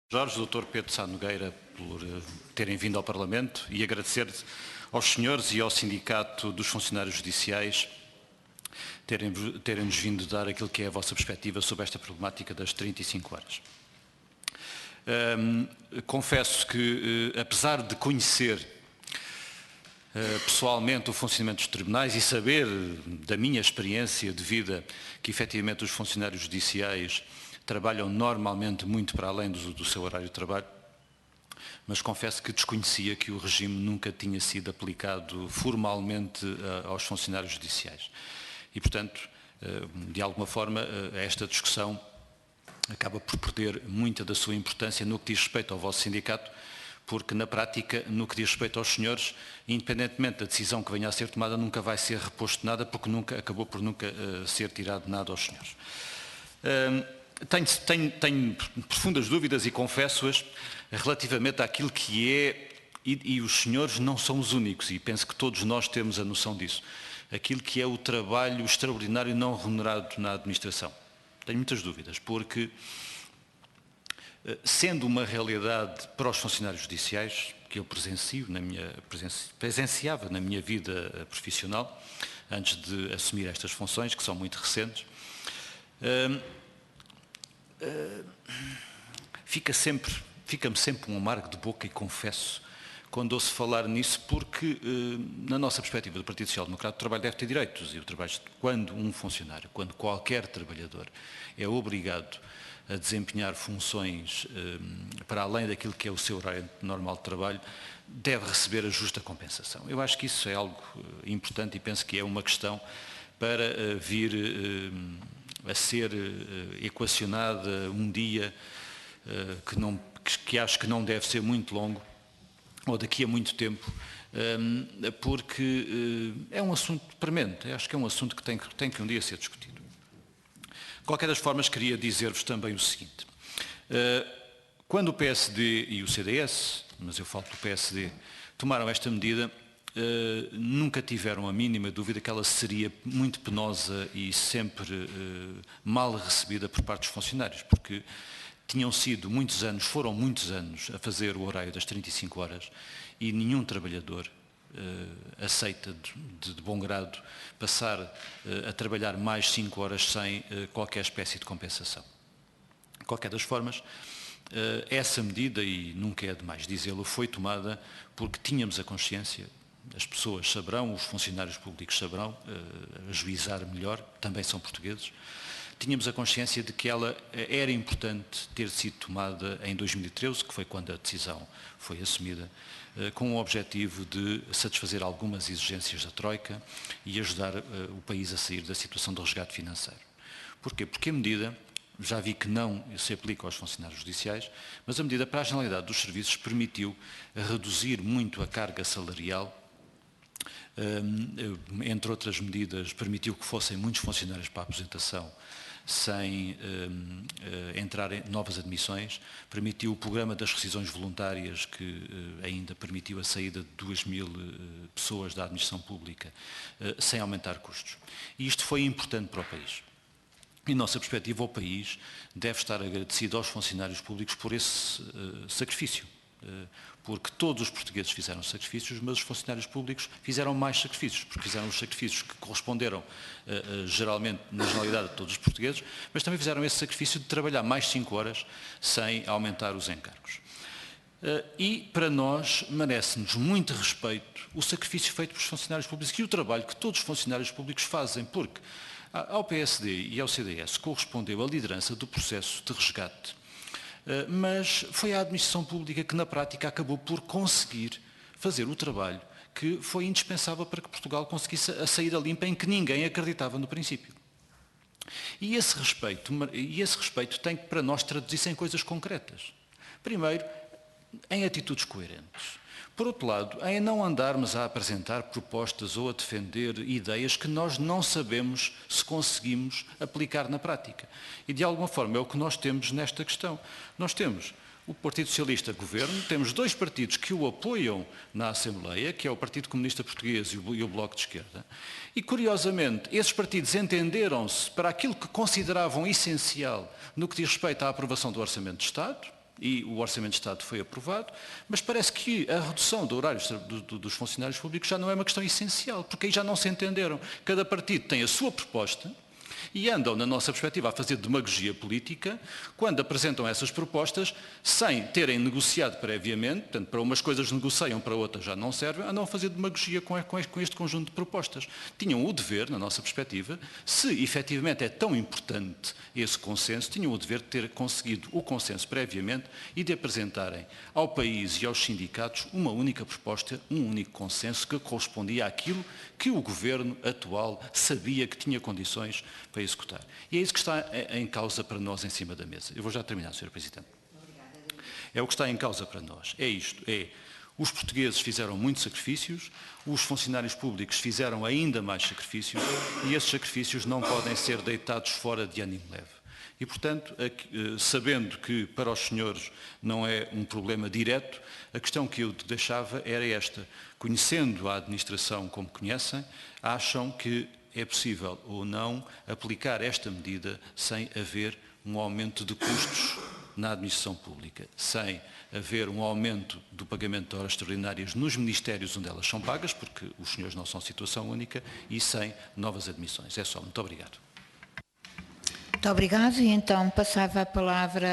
Jorge, Dr. Pedro Sá Nogueira, por terem vindo ao Parlamento e agradecer aos senhores e ao Sindicato dos Funcionários Judiciais terem-nos vindo dar aquilo que é a vossa perspectiva sobre esta problemática das 35 horas. Confesso que, apesar de conhecer pessoalmente o funcionamento dos tribunais e saber da minha experiência de vida que efetivamente os funcionários judiciais trabalham normalmente muito para além do seu horário de trabalho, mas confesso que desconhecia que o regime nunca tinha sido aplicado formalmente aos funcionários judiciais. E, portanto, de alguma forma, esta discussão acaba por perder muita da sua importância no que diz respeito ao vosso sindicato, porque, na prática, no que diz respeito aos senhores, independentemente da decisão que venha a ser tomada, nunca vai ser reposto nada, porque acabou por nunca ser tirado nada aos senhores. Tenho profundas dúvidas e confesso-as relativamente àquilo que é, e os senhores não são os únicos, e penso que todos nós temos a noção disso, aquilo que é o trabalho extraordinário não remunerado na administração. Tenho muitas dúvidas, porque sendo uma realidade para os funcionários judiciais, que eu presenciava na minha vida profissional, antes de assumir estas funções, que são muito recentes, fica-me sempre um amargo de boca, e confesso, quando ouço falar nisso, porque, na nossa perspectiva do Partido Social Democrata, o trabalho deve ter direitos, e o trabalho, quando um funcionário, quando qualquer trabalhador é obrigado a desempenhar funções para além daquilo que é o seu horário normal de trabalho, deve receber a justa compensação. Eu acho que isso é algo importante e penso que é uma questão para vir a ser equacionada um dia que acho que não deve ser muito longo, ou daqui a muito tempo, porque é um assunto premente, acho que é um assunto que tem que um dia ser discutido. De qualquer das formas, queria dizer-vos também o seguinte: quando o PSD e o CDS, mas eu falo do PSD, tomaram esta medida, nunca tiveram a mínima dúvida que ela seria muito penosa e sempre mal recebida por parte dos funcionários, porque foram muitos anos a fazer o horário das 35 horas e nenhum trabalhador aceita de bom grado passar a trabalhar mais 5 horas sem qualquer espécie de compensação. De qualquer das formas, essa medida, e nunca é demais dizê-lo, foi tomada porque tínhamos a consciência, as pessoas saberão, os funcionários públicos saberão ajuizar melhor, também são portugueses, tínhamos a consciência de que ela era importante ter sido tomada em 2013, que foi quando a decisão foi assumida, com o objetivo de satisfazer algumas exigências da Troika e ajudar o país a sair da situação de resgate financeiro. Porquê? Porque a medida, já vi que não se aplica aos funcionários judiciais, mas a medida para a generalidade dos serviços permitiu reduzir muito a carga salarial. Entre outras medidas, permitiu que fossem muitos funcionários para a aposentação sem entrarem novas admissões, permitiu o programa das rescisões voluntárias, que ainda permitiu a saída de 2.000 pessoas da administração pública, sem aumentar custos. E isto foi importante para o país. Em nossa perspectiva, o país deve estar agradecido aos funcionários públicos por esse sacrifício, porque todos os portugueses fizeram sacrifícios, mas os funcionários públicos fizeram mais sacrifícios, porque fizeram os sacrifícios que corresponderam geralmente na generalidade de todos os portugueses, mas também fizeram esse sacrifício de trabalhar mais 5 horas sem aumentar os encargos. E para nós merece-nos muito respeito o sacrifício feito pelos funcionários públicos e o trabalho que todos os funcionários públicos fazem, porque ao PSD e ao CDS correspondeu a liderança do processo de resgate, mas foi a administração pública que na prática acabou por conseguir fazer o trabalho que foi indispensável para que Portugal conseguisse a saída limpa em que ninguém acreditava no princípio. E esse respeito tem que para nós traduzir-se em coisas concretas. Primeiro, em atitudes coerentes. Por outro lado, em não andarmos a apresentar propostas ou a defender ideias que nós não sabemos se conseguimos aplicar na prática. E de alguma forma é o que nós temos nesta questão. Nós temos o Partido Socialista Governo, temos 2 partidos que o apoiam na Assembleia, que é o Partido Comunista Português e o Bloco de Esquerda, e curiosamente esses partidos entenderam-se para aquilo que consideravam essencial no que diz respeito à aprovação do Orçamento de Estado, e o Orçamento de Estado foi aprovado, mas parece que a redução do horário dos funcionários públicos já não é uma questão essencial, porque aí já não se entenderam. Cada partido tem a sua proposta e andam, na nossa perspectiva, a fazer demagogia política quando apresentam essas propostas sem terem negociado previamente, portanto, para umas coisas negociam, para outras já não servem, andam a fazer demagogia com este conjunto de propostas. Tinham o dever, na nossa perspectiva, se efetivamente é tão importante esse consenso, tinham o dever de ter conseguido o consenso previamente e de apresentarem ao país e aos sindicatos uma única proposta, um único consenso que correspondia àquilo que o governo atual sabia que tinha condições para executar. E é isso que está em causa para nós em cima da mesa. Eu vou já terminar, Sr. Presidente. É o que está em causa para nós. É isto, os portugueses fizeram muitos sacrifícios, os funcionários públicos fizeram ainda mais sacrifícios e esses sacrifícios não podem ser deitados fora de ânimo leve. E, portanto, sabendo que para os senhores não é um problema direto, a questão que eu deixava era esta. Conhecendo a administração como conhecem, acham que é possível ou não aplicar esta medida sem haver um aumento de custos na administração pública, sem haver um aumento do pagamento de horas extraordinárias nos ministérios onde elas são pagas, porque os senhores não são situação única, e sem novas admissões. É só. Muito obrigado. Muito obrigado. E então passava a palavra